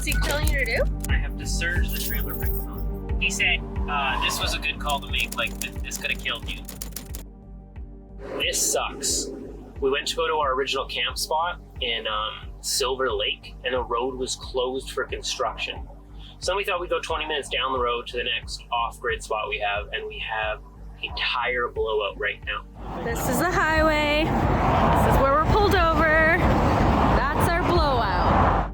he telling you to do? I have to surge the trailer brakes on. He said this was a good call to make, like this could have killed you. This sucks. We went to go to our original camp spot in Silver Lake, and the road was closed for construction. So we thought we'd go 20 minutes down the road to the next off-grid spot we have, and we have a tire blowout right now. This is the highway. This is where we're pulled over. That's our blowout.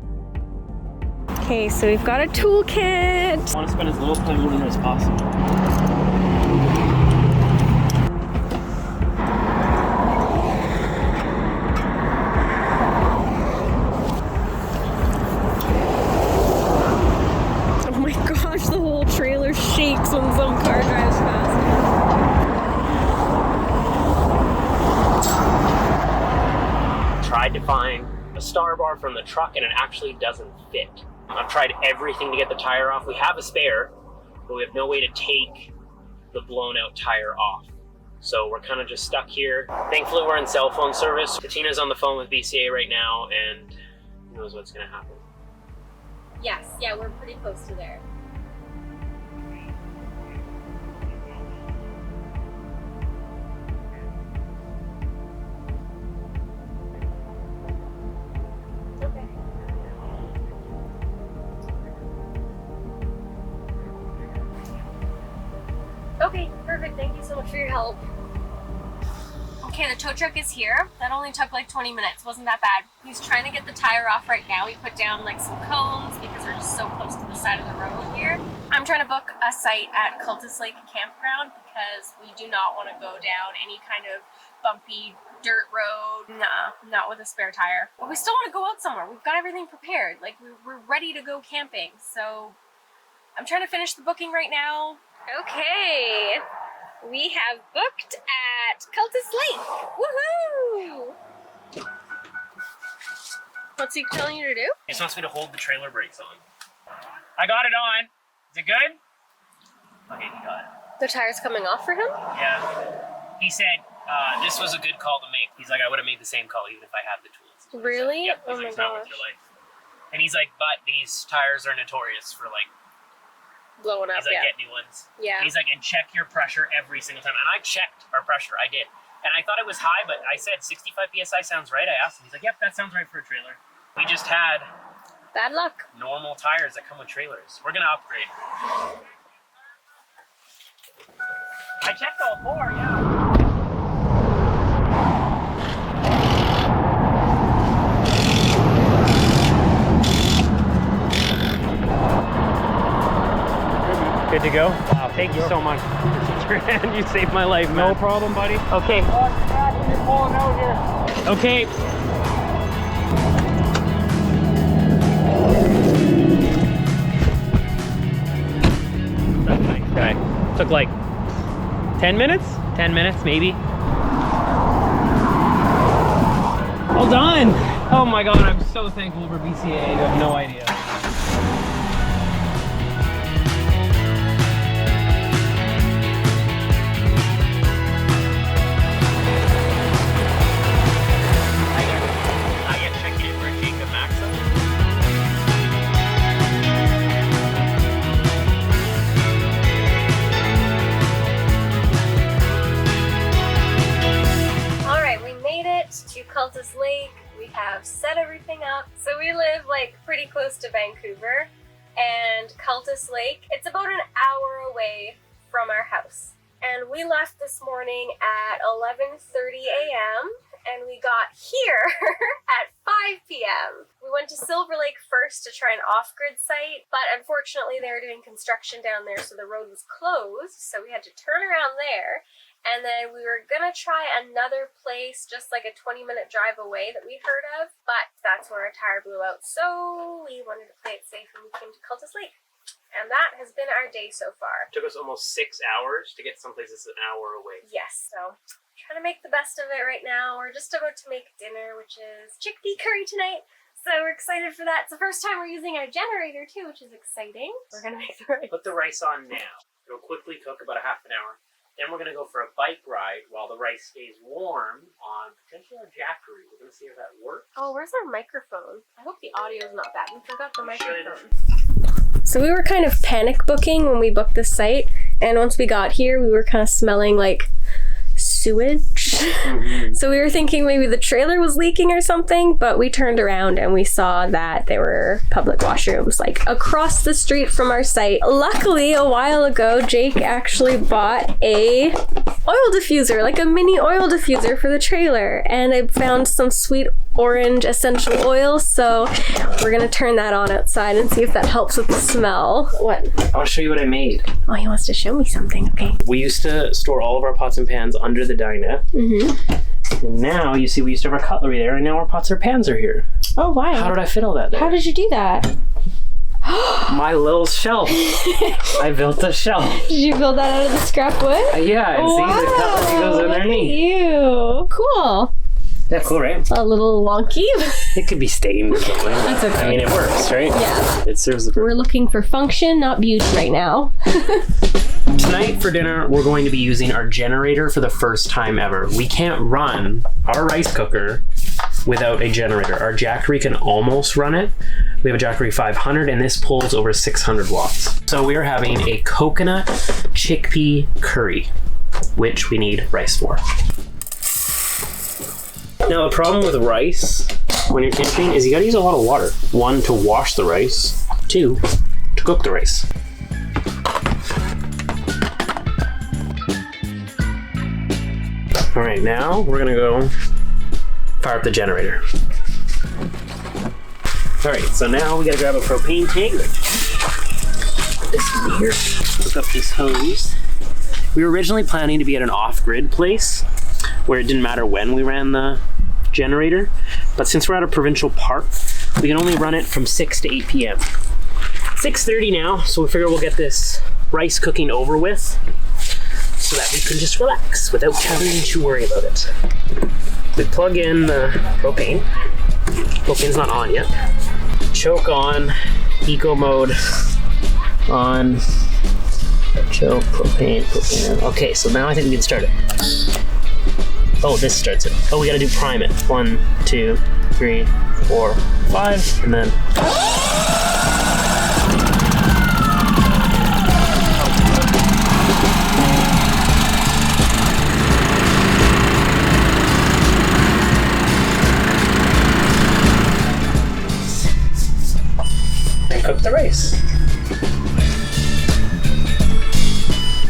Okay, so we've got a toolkit. I want to spend as little time moving as possible. The whole trailer shakes when some car drives past. Tried to find a star bar from the truck and it actually doesn't fit. I've tried everything to get the tire off. We have a spare, but we have no way to take the blown out tire off. So we're kind of just stuck here. Thankfully we're in cell phone service. Katina's on the phone with BCA right now and who knows what's gonna happen. Yes, yeah, we're pretty close to there. Okay, perfect. Thank you so much for your help. Okay, the tow truck is here. That only took like 20 minutes. Wasn't that bad. He's trying to get the tire off right now. He put down like some cones because we're just so close to the side of the road here. I'm trying to book a site at Cultus Lake campground because we do not want to go down any kind of bumpy dirt road. Nah, not with a spare tire. But we still want to go out somewhere. We've got everything prepared. Like we're ready to go camping. So I'm trying to finish the booking right now. Okay, we have booked at Cultus Lake. Woohoo! What's he telling you to do? He just wants me to hold the trailer brakes on. I got it on. Is it good? Okay, he got it. The tire's coming off for him? Yeah. He said this was a good call to make. He's like, I would have made the same call even if I had the tools. Really? Yep. Oh my It's not worth your life. And he's like, but these tires are notorious for like blowing up. he's like, Yeah. get new ones. Yeah. And he's like, and check your pressure every single time. And I checked our pressure. I did. And I thought it was high, but I said 65 PSI sounds right. I asked him. He's like, yep, that sounds right for a trailer. We just had Bad luck. normal tires that come with trailers. We're gonna upgrade. I checked all four, yeah. Good to go? Wow, thank you so much. You saved my life, man. No problem, buddy. Okay. Oh, God, you're pulling out here. Okay. That's nice. Okay. Took like 10 minutes? 10 minutes, maybe. All done. Oh my God, I'm so thankful for BCA. You have no idea. To Cultus Lake. We have set everything up. So we live like pretty close to Vancouver, and Cultus Lake, it's about an hour away from our house. And we left this morning at 11:30 a.m. and we got here at 5 p.m. We went to Silver Lake first to try an off-grid site, but unfortunately they were doing construction down there, so the road was closed, so we had to turn around there. And then we were gonna try another place just like a 20-minute drive away that we heard of, but that's where our tire blew out. So we wanted to play it safe and we came to Cultus Lake. And that has been our day so far. It took us almost 6 hours to get someplace that's an hour away. Yes, so trying to make the best of it right now. We're just about to make dinner, which is chickpea curry tonight. So we're excited for that. It's the first time we're using our generator too, which is exciting. We're gonna make the rice. Put the rice on now. It'll quickly cook about a half an hour. Then we're going to go for a bike ride while the rice stays warm on potentially a Jackery. We're going to see if that works. Oh, where's our microphone? I hope the audio's not bad. We forgot the microphone. So we were kind of panic booking when we booked this site, and once we got here, we were kind of smelling like sewage. So we were thinking maybe the trailer was leaking or something, but we turned around and we saw that there were public washrooms like across the street from our site. Luckily, a while ago, Jake actually bought a oil diffuser, like a mini oil diffuser for the trailer, and I found some sweet orange essential oil, so we're gonna turn that on outside and see if that helps with the smell. What? I want to show you what I made. Oh, he wants to show me something. Okay. We used to store all of our pots and pans under the dinette. And now, you see, we used to have our cutlery there, and now our pots and pans are here. Oh, wow. How did I fit all that there? How did you do that? My little shelf. I built a shelf. Did you build that out of the scrap wood? Yeah, and see, the cutlery goes underneath. Ew. Cool. Yeah, cool, right? A little wonky. It could be stained or something. That's okay. I mean, it works, right? Yeah. It serves the purpose. We're looking for function, not beauty right now. Tonight for dinner, we're going to be using our generator for the first time ever. We can't run our rice cooker without a generator. Our Jackery can almost run it. We have a Jackery 500, and this pulls over 600 watts. So we are having a coconut chickpea curry, which we need rice for. Now, the problem with rice when you're kimchiing is you gotta use a lot of water. 1, to wash the rice. 2, to cook the rice. All right, now we're gonna go fire up the generator. All right, so now we gotta grab a propane tank. Put this in here, hook up this hose. We were originally planning to be at an off-grid place where it didn't matter when we ran the generator, but since we're at a provincial park, we can only run it from 6 to 8 p.m. 6:30 now, so we figure we'll get this rice cooking over with so that we can just relax without having to worry about it. We plug in the propane. Propane's not on yet. Choke on, eco mode on, choke, propane. Okay, so now I think we can start it. Oh, this starts it. Oh, we gotta do prime it. 1, 2, 3, 4, 5, and then. And cook the rice.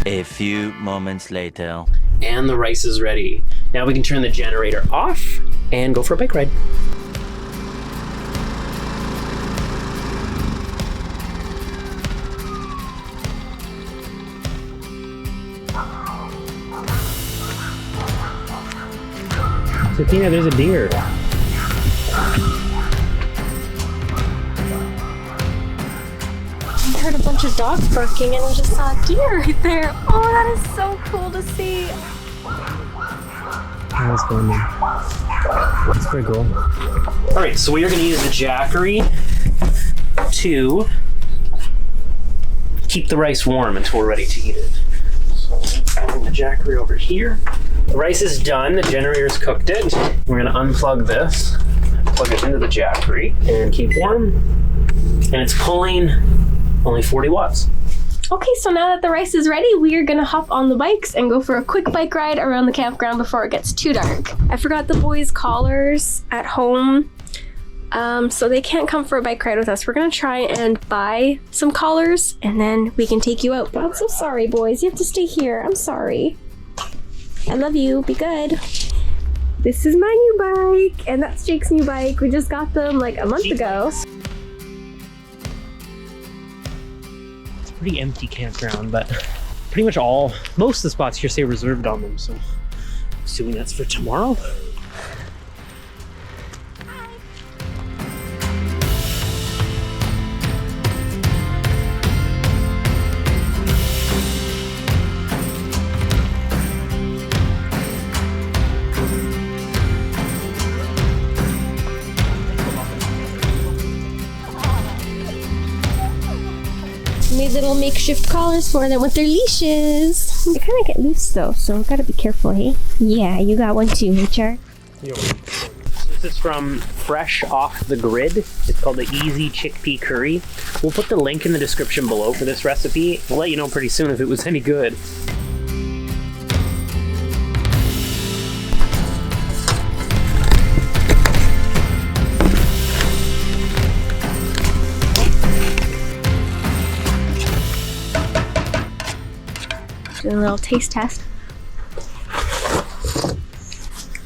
A few moments later. And the rice is ready. Now we can turn the generator off and go for a bike ride. Satina, there's a deer. I heard a bunch of dogs barking and we just saw a deer right there. Oh, that is so cool to see. That's going there. That's pretty cool. All right, so we are going to use the Jackery to keep the rice warm until we're ready to eat it. So bring the Jackery over here. The rice is done. The generator's cooked it. We're going to unplug this, plug it into the Jackery, and keep warm. And it's pulling only 40 watts. Okay, so now that the rice is ready, we are gonna hop on the bikes and go for a quick bike ride around the campground before it gets too dark. I forgot the boys' collars at home, so they can't come for a bike ride with us. We're gonna try and buy some collars and then we can take you out. But I'm so sorry, boys. You have to stay here. I'm sorry. I love you. Be good. This is my new bike, and that's Jake's new bike. We just got them like a month ago. Pretty empty campground, but pretty much most of the spots here say reserved on them, so I'm assuming that's for tomorrow. Made little makeshift collars for them with their leashes. They kind of get loose though, so gotta be careful, hey? Yeah, you got one too, HR. This is from Fresh Off the Grid. It's called the Easy Chickpea Curry. We'll put the link in the description below for this recipe. We'll let you know pretty soon if it was any good. Doing a little taste test.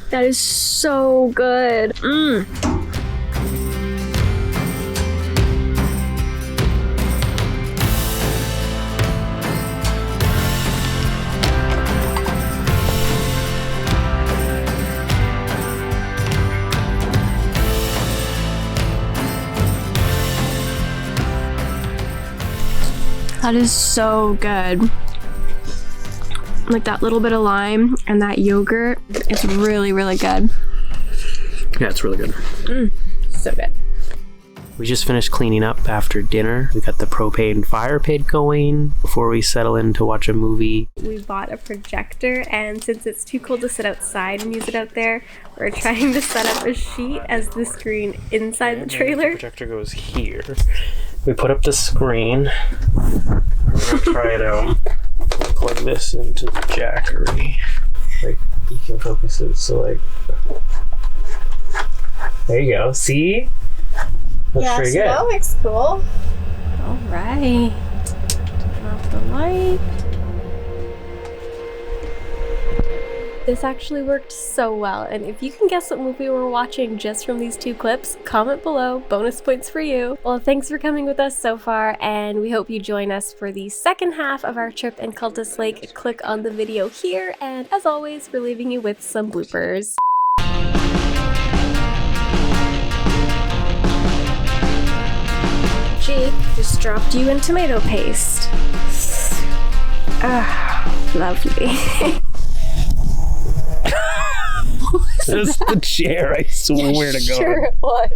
That is so good. That is so good. Like that little bit of lime and that yogurt, it's really, really good. Yeah, it's really good. So good. We just finished cleaning up after dinner. We got the propane fire pit going before we settle in to watch a movie. We bought a projector, and since it's too cold to sit outside and use it out there, we're trying to set up a sheet as the screen inside the trailer. The projector goes here. We put up the screen. We're gonna try it out. Plug this into the Jackery. Like, you can focus it, so like... There you go, see? Looks pretty good. That looks cool. Alright. Turn off the light. This actually worked so well, and if you can guess what movie we're watching just from these two clips, comment below. Bonus points for you. Well, thanks for coming with us so far, and we hope you join us for the second half of our trip in Cultus Lake. Click on the video here, and as always, we're leaving you with some bloopers. Jake just dropped you in tomato paste. Ah, lovely. That's the chair, I swear to God. Sure it was.